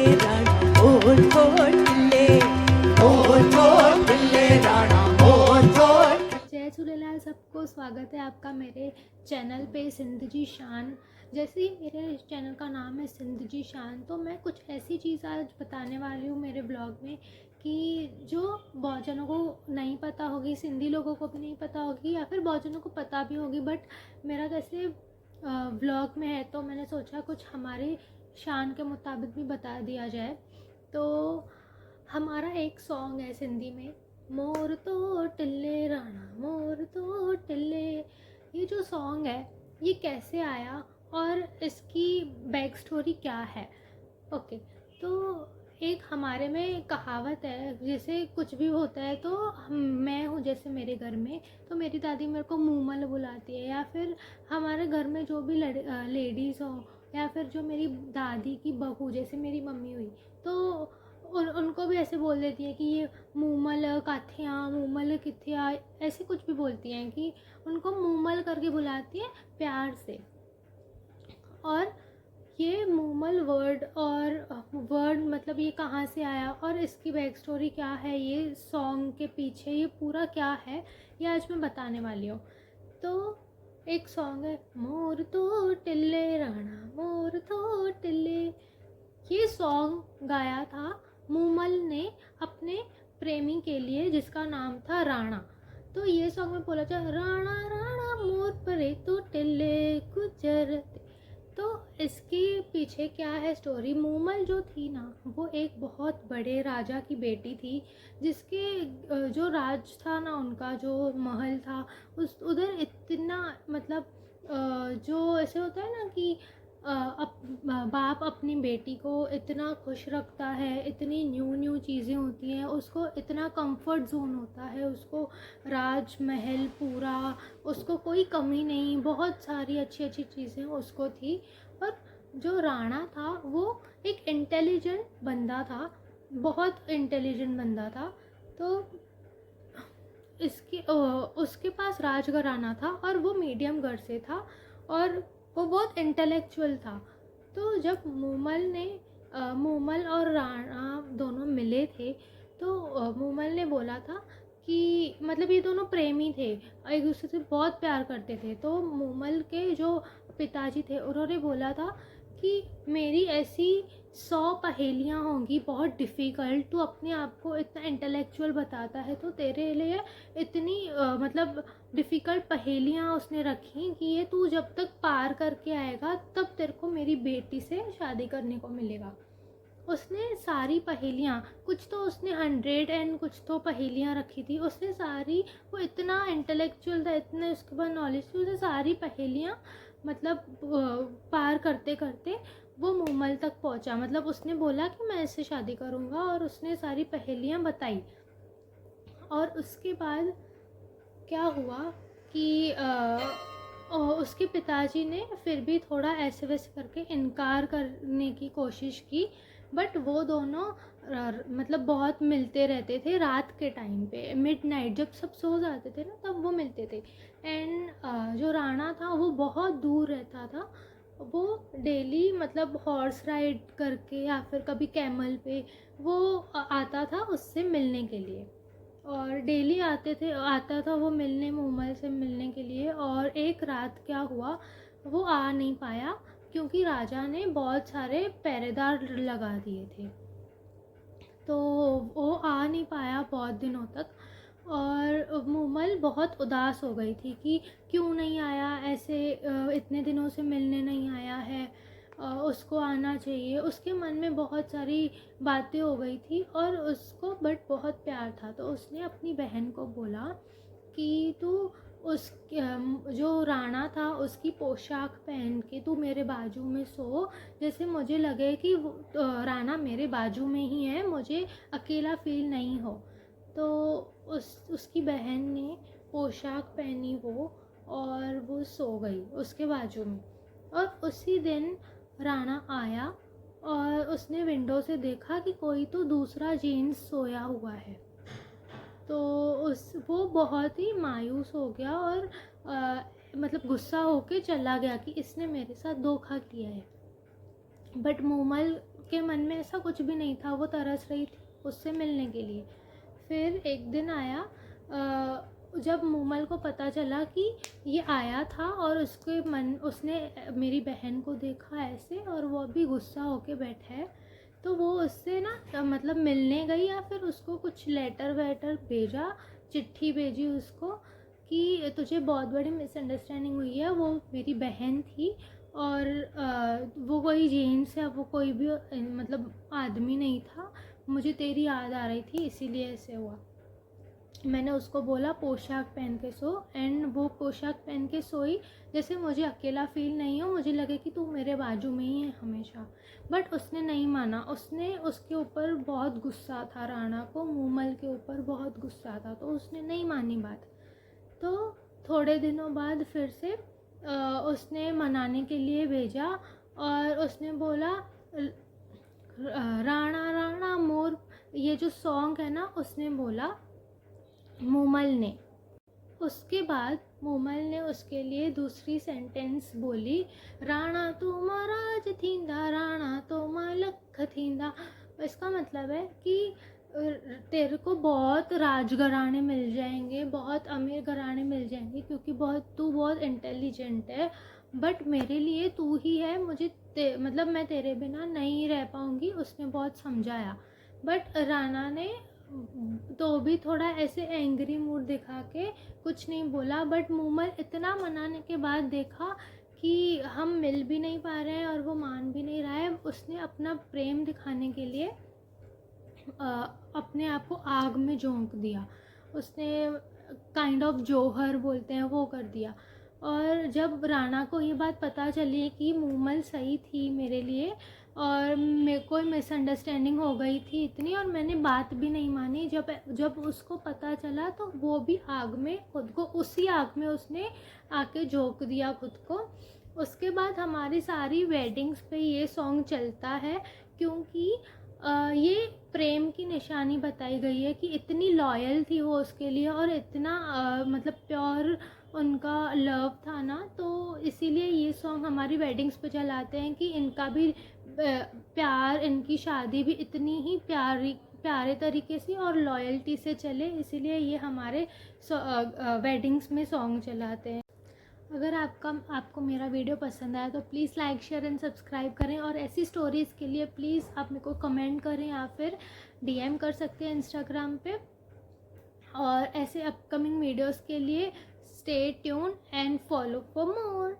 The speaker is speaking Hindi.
राणा ओठो टिल्ले राणा ओठो। जय झूलेलाल सबको, स्वागत है आपका मेरे चैनल पे सिंध जी शान। जैसे ही मेरे चैनल का नाम है सिंध जी शान, तो मैं कुछ ऐसी चीज़ आज बताने वाली हूँ मेरे ब्लॉग में कि जो बहुत जनों को नहीं पता होगी, सिंधी लोगों को भी नहीं पता होगी या फिर बहुत जनों को पता भी होगी, बट मेरा जैसे ब्लॉग में है तो मैंने सोचा कुछ हमारे शान के मुताबिक भी बता दिया जाए। तो हमारा एक सॉन्ग है सिंधी में, मोर तो टिल्ले राणा मोर तो टिल्ले। ये जो सॉन्ग है ये कैसे आया और इसकी बैक स्टोरी क्या है। ओके, तो एक हमारे में कहावत है, जैसे कुछ भी होता है तो मैं हूँ जैसे मेरे घर में, तो मेरी दादी मेरे को मूमल बुलाती है, या फिर हमारे घर में जो भी लेडीज़ हो, या फिर जो मेरी दादी की बहू जैसे मेरी मम्मी हुई, तो उनको भी ऐसे बोल देती है कि ये मूमल काथिया, मूमल किथिया, ऐसे कुछ भी बोलती हैं कि उनको मूमल करके बुलाती है प्यार से। और ये मूमल वर्ड मतलब ये कहाँ से आया और इसकी बैक स्टोरी क्या है, ये सॉन्ग के पीछे ये पूरा क्या है, ये आज मैं बताने वाली हूँ। तो एक सॉन्ग है, मोर तो टिल्ले राणा मोर तो टिल्ले। ये सॉन्ग गाया था मूमल ने अपने प्रेमी के लिए जिसका नाम था राणा। तो ये सॉन्ग में बोला था, राणा राणा मोर परे तो टिल्ले गुजरते। तो इसके पीछे क्या है स्टोरी। मूमल जो थी ना, वो एक बहुत बड़े राजा की बेटी थी, जिसके जो राज था ना, उनका जो महल था उस उधर इतना मतलब जो ऐसे होता है ना कि बाप अपनी बेटी को इतना खुश रखता है, इतनी न्यू चीज़ें होती हैं, उसको इतना कंफर्ट जोन होता है, उसको राजमहल पूरा, उसको कोई कमी नहीं, बहुत सारी अच्छी अच्छी चीज़ें उसको थी। और जो राणा था वो एक इंटेलिजेंट बंदा था, बहुत इंटेलिजेंट बंदा था। तो उसके पास राजघराना था और वो मीडियम घर से था और वो बहुत इंटेलेक्चुअल था। तो जब मूमल और राणा दोनों मिले थे, तो मूमल ने बोला था कि मतलब ये दोनों प्रेमी थे, एक दूसरे से बहुत प्यार करते थे। तो मूमल के जो पिताजी थे उन्होंने बोला था कि मेरी ऐसी 100 पहेलियाँ होंगी बहुत डिफ़िकल्ट, तू अपने आप को इतना इंटेलेक्चुअल बताता है तो तेरे लिए इतनी मतलब डिफ़िकल्ट पहेलियाँ उसने रखी कि ये तू जब तक पार करके आएगा तब तेरे को मेरी बेटी से शादी करने को मिलेगा। उसने सारी पहेलियाँ, कुछ तो उसने 100 एंड कुछ तो पहेलियाँ रखी थी, उसने सारी, वो इतना इंटेलेक्चुअल था, इतने उसके पास नॉलेज थी, उसने सारी पहेलियाँ मतलब पार करते करते वो मूमल तक पहुंचा। मतलब उसने बोला कि मैं इससे शादी करूंगा और उसने सारी पहेलियाँ बताई। और उसके बाद क्या हुआ कि उसके पिताजी ने फिर भी थोड़ा ऐसे वैसे करके इनकार करने की कोशिश की, बट वो दोनों मतलब बहुत मिलते रहते थे रात के टाइम पे, मिडनाइट जब सब सो जाते थे ना तब वो मिलते थे। एंड जो राणा था वो बहुत दूर रहता था, वो डेली मतलब हॉर्स राइड करके या फिर कभी कैमल पे वो आता था उससे मिलने के लिए, और डेली आता था वो मिलने, मूमल से मिलने के लिए। और एक रात क्या हुआ, वो आ नहीं पाया क्योंकि राजा ने बहुत सारे पहरेदार लगा दिए थे, तो वो आ नहीं पाया बहुत दिनों तक। और मूमल बहुत उदास हो गई थी कि क्यों नहीं आया, ऐसे इतने दिनों से मिलने नहीं आया है, उसको आना चाहिए। उसके मन में बहुत सारी बातें हो गई थी और उसको बट बहुत प्यार था, तो उसने अपनी बहन को बोला कि तू उस जो राणा था उसकी पोशाक पहन के तू मेरे बाजू में सो, जैसे मुझे लगे कि राणा मेरे बाजू में ही है, मुझे अकेला फील नहीं हो। तो उसकी बहन ने पोशाक पहनी वो, और वो सो गई उसके बाजू में। और उसी दिन राणा आया और उसने विंडो से देखा कि कोई तो दूसरा जेंट्स सोया हुआ है। तो वो बहुत ही मायूस हो गया और मतलब गुस्सा होके चला गया कि इसने मेरे साथ धोखा किया है। बट मूमल उसके मन में ऐसा कुछ भी नहीं था, वो तरस रही थी उससे मिलने के लिए। फिर एक दिन आया जब मूमल को पता चला कि ये आया था और उसने मेरी बहन को देखा ऐसे और वो अभी गुस्सा होके बैठा है, तो वो उससे ना मतलब मिलने गई या फिर उसको कुछ लेटर वेटर भेजा, चिट्ठी भेजी उसको कि तुझे बहुत बड़ी मिसअंडरस्टैंडिंग हुई है, वो मेरी बहन थी और वो कोई जेंट्स है, वो कोई भी मतलब आदमी नहीं था, मुझे तेरी याद आ रही थी इसीलिए ऐसे हुआ। मैंने उसको बोला पोशाक पहन के सो, एंड वो पोशाक पहन के सोई जैसे मुझे अकेला फील नहीं हो, मुझे लगे कि तू मेरे बाजू में ही है हमेशा। बट उसने नहीं माना, उसके ऊपर बहुत गुस्सा था, राणा को मूमल के ऊपर बहुत गुस्सा था, तो उसने नहीं मानी बात। तो थोड़े दिनों बाद फिर से उसने मनाने के लिए भेजा और उसने बोला राणा राणा मोर, ये जो सॉन्ग है ना, उसने बोला मूमल ने। उसके बाद मूमल ने उसके लिए दूसरी सेंटेंस बोली, राणा तो महाराज थींदा, राणा तो मालक थींदा। इसका मतलब है कि तेरे को बहुत राजघराने मिल जाएंगे, बहुत अमीर घराने मिल जाएंगे, क्योंकि तू बहुत इंटेलिजेंट है, बट मेरे लिए तू ही है, मतलब मैं तेरे बिना नहीं रह पाऊँगी। उसने बहुत समझाया, बट राणा ने तो भी थोड़ा ऐसे एंग्री मूड दिखा के कुछ नहीं बोला। बट मूमल इतना मनाने के बाद देखा कि हम मिल भी नहीं पा रहे हैं और वो मान भी नहीं रहा है, उसने अपना प्रेम दिखाने के लिए अपने आप को आग में झोंक दिया। उसने काइंड ऑफ जोहर बोलते हैं वो कर दिया। और जब राणा को ये बात पता चली कि मूमल सही थी मेरे लिए और मेरे को मिसअंडरस्टैंडिंग हो गई थी इतनी और मैंने बात भी नहीं मानी, जब उसको पता चला तो वो भी आग में खुद को, उसी आग में उसने आके झोंक दिया खुद को। उसके बाद हमारी सारी वेडिंग्स पे ये सॉन्ग चलता है, क्योंकि ये प्रेम की निशानी बताई गई है कि इतनी लॉयल थी वो उसके लिए और इतना मतलब प्योर उनका लव था ना, तो इसीलिए ये सॉन्ग हमारी वेडिंग्स पे चलाते हैं कि इनका भी प्यार, इनकी शादी भी इतनी ही प्यारे तरीके से और लॉयल्टी से चले, इसीलिए ये हमारे वेडिंग्स में सॉन्ग चलाते हैं। अगर आपको मेरा वीडियो पसंद आया तो please like share and subscribe करें, और ऐसी स्टोरीज़ के लिए प्लीज़ आप मेरे को कमेंट करें या फिर DM कर सकते हैं इंस्टाग्राम पे। और ऐसे अपकमिंग वीडियोस के लिए stay tune and follow for more.